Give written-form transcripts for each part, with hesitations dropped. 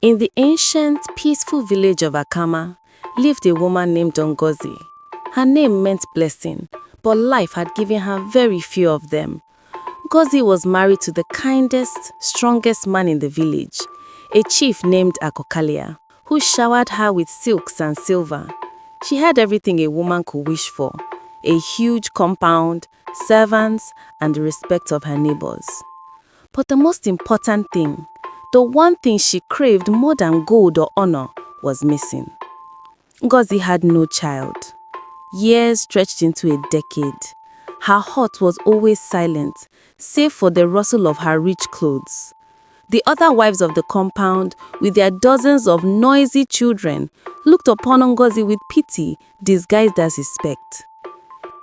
In the ancient, peaceful village of Akama lived a woman named Ngozi. Her name meant blessing, but life had given her very few of them. Ngozi was married to the kindest, strongest man in the village, a chief named Akokalia, who showered her with silks and silver. She had everything a woman could wish for: a huge compound, servants, and the respect of her neighbors. But the most important thing, the one thing she craved more than gold or honor, was missing. Ngozi had no child. Years stretched into a decade. Her heart was always silent, save for the rustle of her rich clothes. The other wives of the compound, with their dozens of noisy children, looked upon Ngozi with pity disguised as respect.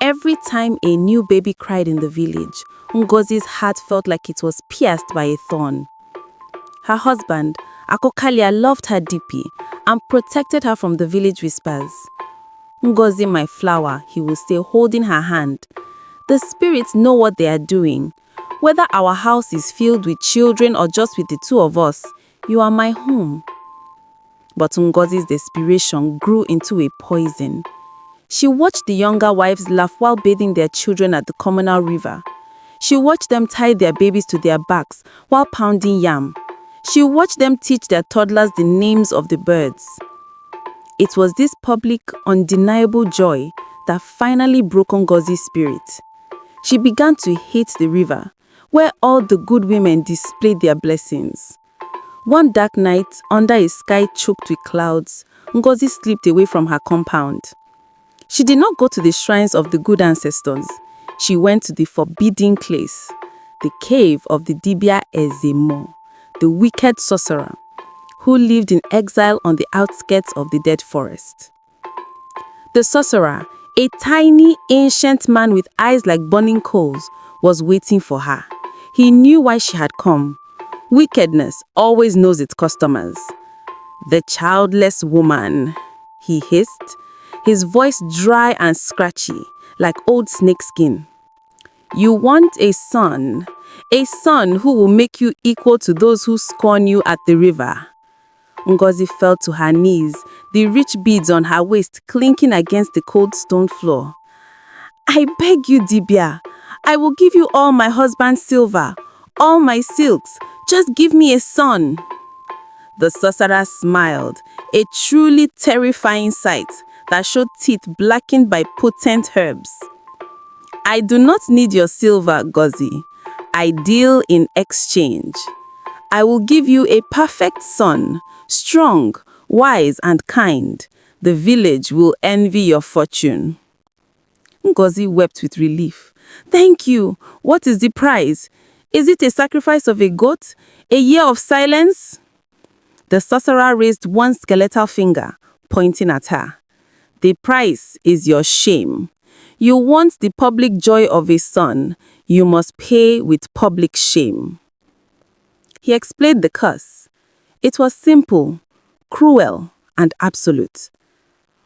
Every time a new baby cried in the village, Ngozi's heart felt like it was pierced by a thorn. Her husband, Akokalia, loved her deeply and protected her from the village whispers. "Ngozi, my flower," he would say, holding her hand. "The spirits know what they are doing. Whether our house is filled with children or just with the two of us, you are my home." But Ngozi's desperation grew into a poison. She watched the younger wives laugh while bathing their children at the communal river. She watched them tie their babies to their backs while pounding yam. She watched them teach their toddlers the names of the birds. It was this public, undeniable joy that finally broke Ngozi's spirit. She began to hate the river, where all the good women displayed their blessings. One dark night, under a sky choked with clouds, Ngozi slipped away from her compound. She did not go to the shrines of the good ancestors. She went to the forbidden place, the cave of the Dibia Ezemo, the wicked sorcerer, who lived in exile on the outskirts of the dead forest. The sorcerer, a tiny, ancient man with eyes like burning coals, was waiting for her. He knew why she had come. Wickedness always knows its customers. "The childless woman," he hissed, his voice dry and scratchy, like old snakeskin. "You want a son who will make you equal to those who scorn you at the river." Ngozi fell to her knees, the rich beads on her waist clinking against the cold stone floor. "I beg you, Dibia, I will give you all my husband's silver, all my silks. Just give me a son." The sorcerer smiled, a truly terrifying sight that showed teeth blackened by potent herbs. "I do not need your silver, Ngozi. I deal in exchange. I will give you a perfect son, strong, wise, and kind. The village will envy your fortune." Ngozi wept with relief. "Thank you. What is the price? Is it a sacrifice of a goat? A year of silence?" The sorcerer raised one skeletal finger, pointing at her. "The price is your shame. You want the public joy of a son. You must pay with public shame." He explained the curse. It was simple, cruel, and absolute.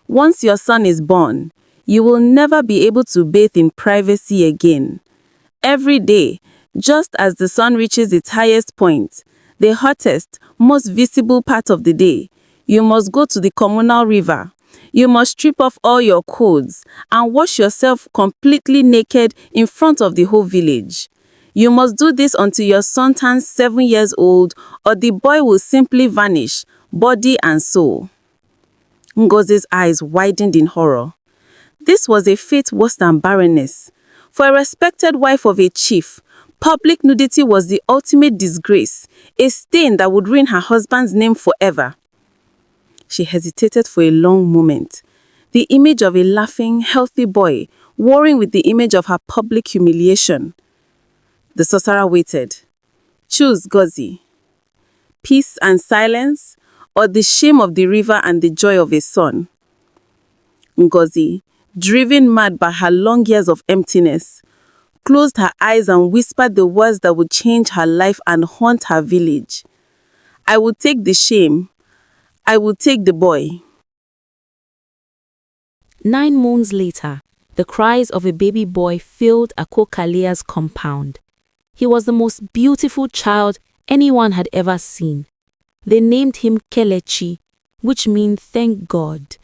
Once your son is born, you will never be able to bathe in privacy again. Every day, just as the sun reaches its highest point, the hottest, most visible part of the day, you must go to the communal river. You must strip off all your clothes and wash yourself completely naked in front of the whole village. You must do this until your son turns 7 years old, or the boy will simply vanish, body and soul. Ngozi's eyes widened in horror. This was a fate worse than barrenness. For a respected wife of a chief, public nudity was the ultimate disgrace, a stain that would ruin her husband's name forever. She hesitated for a long moment. The image of a laughing, healthy boy warring with the image of her public humiliation. The sorcerer waited. "Choose, Ngozi. Peace and silence, or the shame of the river and the joy of a son." Ngozi, driven mad by her long years of emptiness, closed her eyes and whispered the words that would change her life and haunt her village. "I will take the shame. I will take the boy." 9 moons later, the cries of a baby boy filled Akokalia's compound. He was the most beautiful child anyone had ever seen. They named him Kelechi, which means thank God.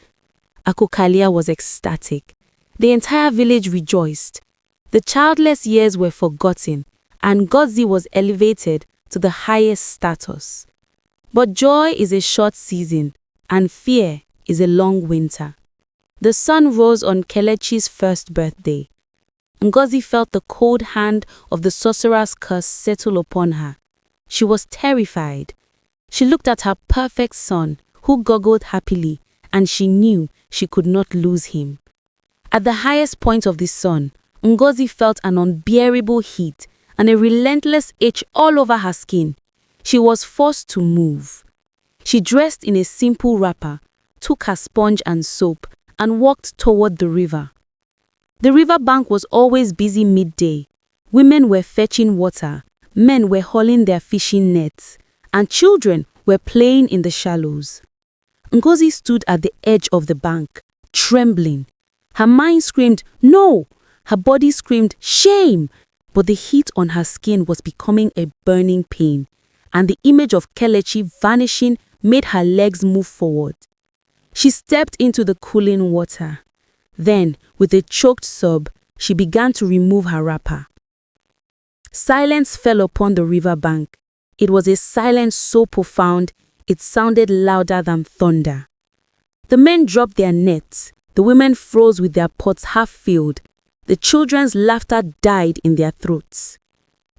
Akokalia was ecstatic. The entire village rejoiced. The childless years were forgotten, and Ngozi was elevated to the highest status. But joy is a short season, and fear is a long winter. The sun rose on Kelechi's first birthday. Ngozi felt the cold hand of the sorcerer's curse settle upon her. She was terrified. She looked at her perfect son, who goggled happily, and she knew she could not lose him. At the highest point of the sun, Ngozi felt an unbearable heat and a relentless itch all over her skin. She was forced to move. She dressed in a simple wrapper, took her sponge and soap, and walked toward the river. The river bank was always busy midday. Women were fetching water, men were hauling their fishing nets, and children were playing in the shallows. Ngozi stood at the edge of the bank, trembling. Her mind screamed, "No!" Her body screamed, "Shame!" But the heat on her skin was becoming a burning pain, and the image of Kelechi vanishing made her legs move forward. She stepped into the cooling water. Then, with a choked sob, she began to remove her wrapper. Silence fell upon the river bank. It was a silence so profound, it sounded louder than thunder. The men dropped their nets. The women froze with their pots half filled. The children's laughter died in their throats.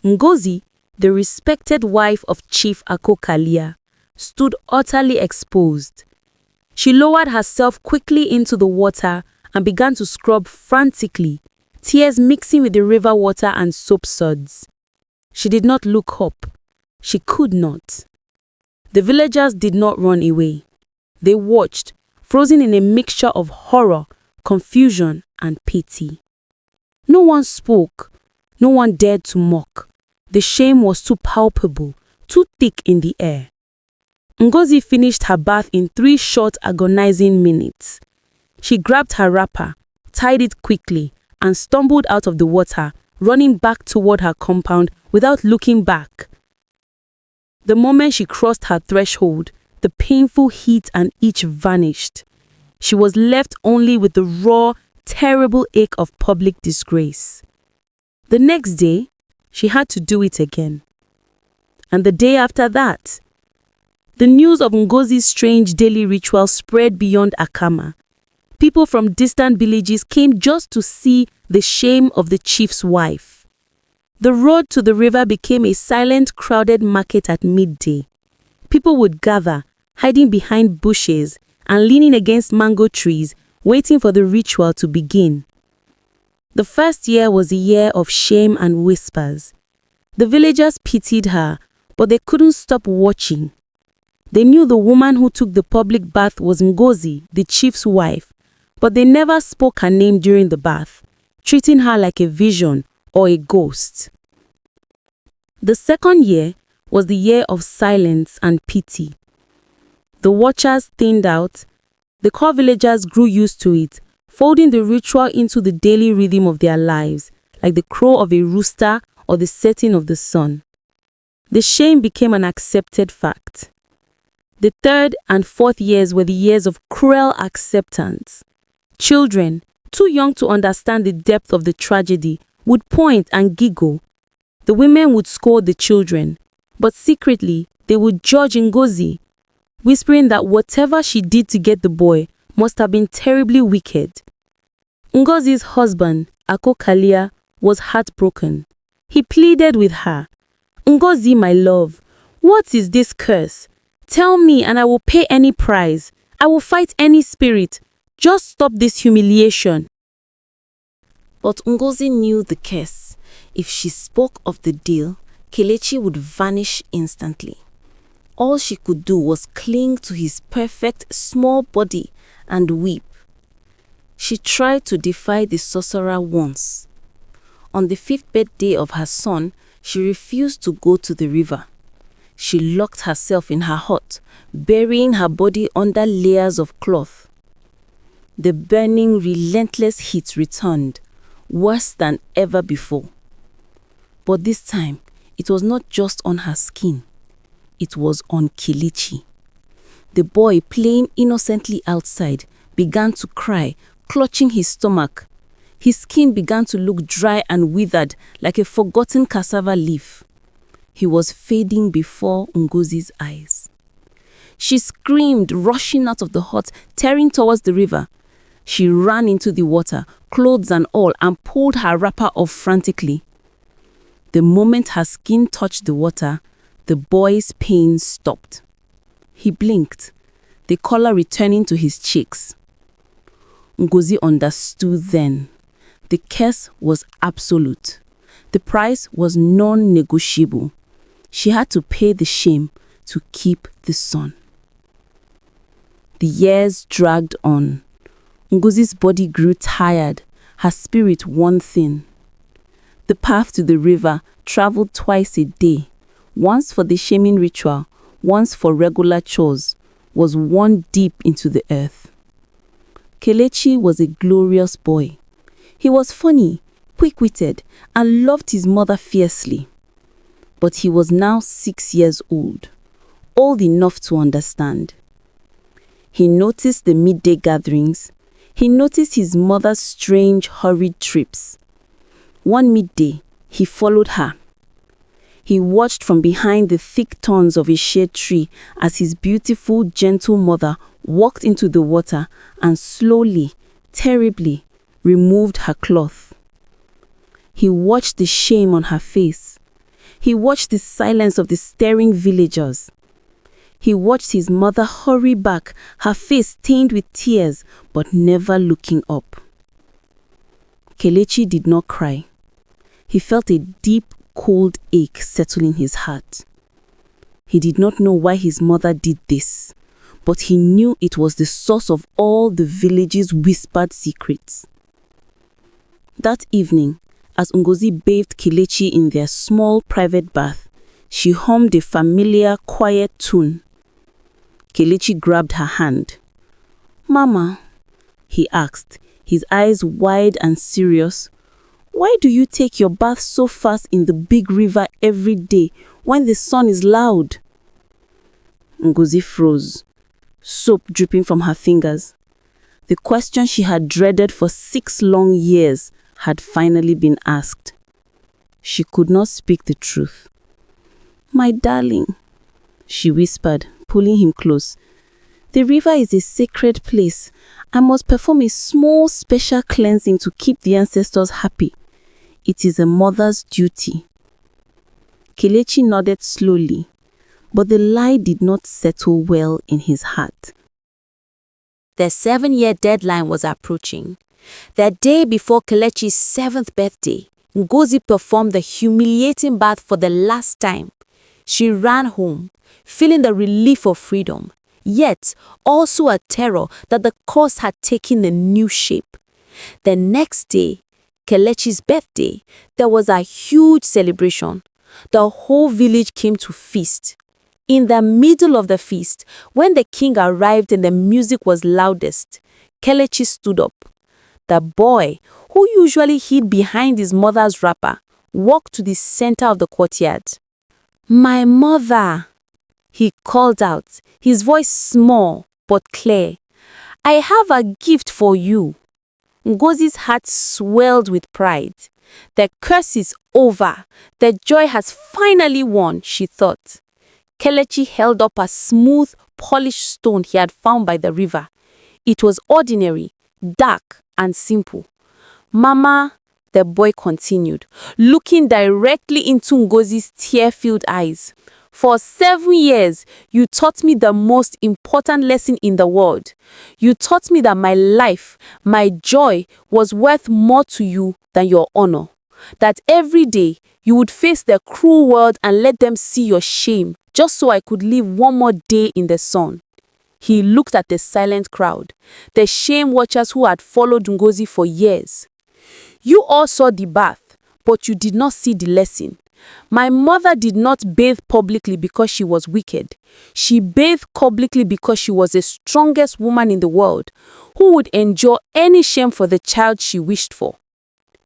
Ngozi, the respected wife of Chief Akokalia, stood utterly exposed. She lowered herself quickly into the water and began to scrub frantically, tears mixing with the river water and soap suds. She did not look up. She could not. The villagers did not run away. They watched, frozen in a mixture of horror, confusion, and pity. No one spoke. No one dared to mock. The shame was too palpable, too thick in the air. Ngozi finished her bath in 3 short, agonizing minutes. She grabbed her wrapper, tied it quickly, and stumbled out of the water, running back toward her compound without looking back. The moment she crossed her threshold, the painful heat and itch vanished. She was left only with the raw, terrible ache of public disgrace. The next day, she had to do it again. And the day after that, the news of Ngozi's strange daily ritual spread beyond Akama. People from distant villages came just to see the shame of the chief's wife. The road to the river became a silent, crowded market at midday. People would gather, hiding behind bushes and leaning against mango trees, waiting for the ritual to begin. The first year was a year of shame and whispers. The villagers pitied her, but they couldn't stop watching. They knew the woman who took the public bath was Ngozi, the chief's wife, but they never spoke her name during the bath, treating her like a vision or a ghost. The second year was the year of silence and pity. The watchers thinned out. The core villagers grew used to it, folding the ritual into the daily rhythm of their lives, like the crow of a rooster or the setting of the sun. The shame became an accepted fact. The third and fourth years were the years of cruel acceptance. Children, too young to understand the depth of the tragedy, would point and giggle. The women would scold the children, but secretly they would judge Ngozi, whispering that whatever she did to get the boy must have been terribly wicked. Ngozi's husband, Akokalia, was heartbroken. He pleaded with her, "Ngozi, my love, what is this curse? Tell me and I will pay any price. I will fight any spirit. Just stop this humiliation." But Ngozi knew the curse. If she spoke of the deal, Kelechi would vanish instantly. All she could do was cling to his perfect small body and weep. She tried to defy the sorcerer once. On the 5th birthday of her son, she refused to go to the river. She locked herself in her hut, burying her body under layers of cloth. The burning, relentless heat returned, worse than ever before. But this time, it was not just on her skin. it was on Kelechi. The boy, playing innocently outside, began to cry, clutching his stomach. His skin began to look dry and withered like a forgotten cassava leaf. He was fading before Ngozi's eyes. She screamed, rushing out of the hut, tearing towards the river. She ran into the water, clothes and all, and pulled her wrapper off frantically. The moment her skin touched the water, the boy's pain stopped. He blinked, the color returning to his cheeks. Ngozi understood then. The curse was absolute. The price was non-negotiable. She had to pay the shame to keep the son. The years dragged on. Ngozi's body grew tired, her spirit worn thin. The path to the river traveled twice a day, once for the shaming ritual, once for regular chores, was worn deep into the earth. Kelechi was a glorious boy. He was funny, quick-witted, and loved his mother fiercely. But he was now 6 years old enough to understand. He noticed the midday gatherings. He noticed his mother's strange, hurried trips. One midday, he followed her. He watched from behind the thick thorns of a shade tree as his beautiful, gentle mother walked into the water and slowly, terribly, removed her cloth. He watched the shame on her face. He watched the silence of the staring villagers. He watched his mother hurry back, her face stained with tears, but never looking up. Kelechi did not cry. He felt a deep, cold ache settle in his heart. He did not know why his mother did this, but he knew it was the source of all the village's whispered secrets. That evening, as Ngozi bathed Kelechi in their small private bath, she hummed a familiar, quiet tune. Kelechi grabbed her hand. "Mama," he asked, his eyes wide and serious, "why do you take your bath so fast in the big river every day when the sun is loud?" Ngozi froze, soap dripping from her fingers. The question she had dreaded for 6 long years had finally been asked. She could not speak the truth. "My darling," she whispered, pulling him close, "the river is a sacred place. I must perform a small special cleansing to keep the ancestors happy. It is a mother's duty." Kelechi nodded slowly, but the lie did not settle well in his heart. Their 7-year deadline was approaching. The day before Kelechi's 7th birthday, Ngozi performed the humiliating bath for the last time. She ran home, feeling the relief of freedom, yet also a terror that the curse had taken a new shape. The next day, Kelechi's birthday, there was a huge celebration. The whole village came to feast. In the middle of the feast, when the king arrived and the music was loudest, Kelechi stood up. The boy, who usually hid behind his mother's wrapper, walked to the center of the courtyard. "My mother," he called out, his voice small but clear. "I have a gift for you." Ngozi's heart swelled with pride. The curse is over. The joy has finally won, she thought. Kelechi held up a smooth, polished stone he had found by the river. It was ordinary, dark, and simple. "Mama," the boy continued, looking directly into Ngozi's tear-filled eyes, "for 7 years, you taught me the most important lesson in the world. You taught me that my life, my joy, was worth more to you than your honor. That every day, you would face the cruel world and let them see your shame, just so I could live one more day in the sun." He looked at the silent crowd, the shame watchers who had followed Ngozi for years. "You all saw the bath, but you did not see the lesson. My mother did not bathe publicly because she was wicked. She bathed publicly because she was the strongest woman in the world, who would endure any shame for the child she wished for."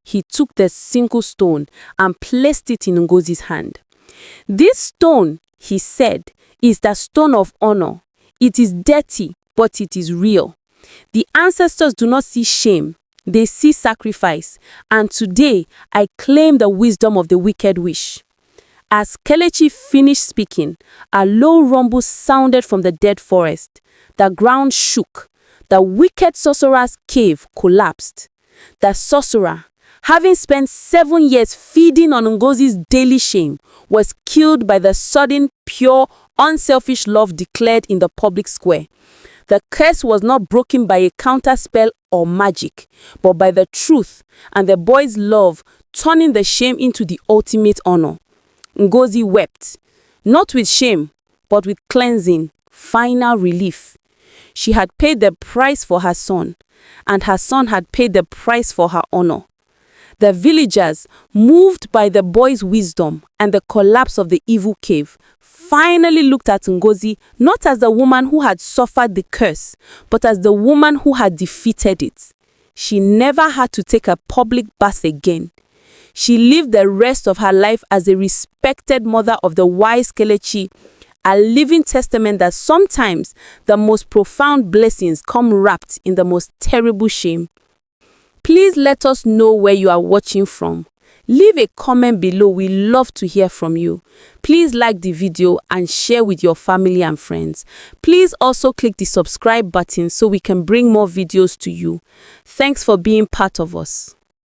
He took the single stone and placed it in Ngozi's hand. "This stone," he said, is the stone of honor. It is dirty, but it is real. The ancestors do not see shame, they see sacrifice, and today I claim the wisdom of the wicked wish. As Kelechi finished speaking, a low rumble sounded from the dead forest. The ground shook. The wicked sorcerer's cave collapsed. The sorcerer, having spent 7 years feeding on Ngozi's daily shame, was killed by the sudden, pure, unselfish love declared in the public square. The curse was not broken by a counterspell or magic, but by the truth and the boy's love turning the shame into the ultimate honor. Ngozi wept, not with shame, but with cleansing, final relief. She had paid the price for her son, and her son had paid the price for her honor. The villagers, moved by the boy's wisdom and the collapse of the evil cave, finally looked at Ngozi not as the woman who had suffered the curse, but as the woman who had defeated it. She never had to take a public bath again. She lived the rest of her life as a respected mother of the wise Kelechi, a living testament that sometimes the most profound blessings come wrapped in the most terrible shame. Please let us know where you are watching from. Leave a comment below. We love to hear from you. Please like the video and share with your family and friends. Please also click the subscribe button so we can bring more videos to you. Thanks for being part of us.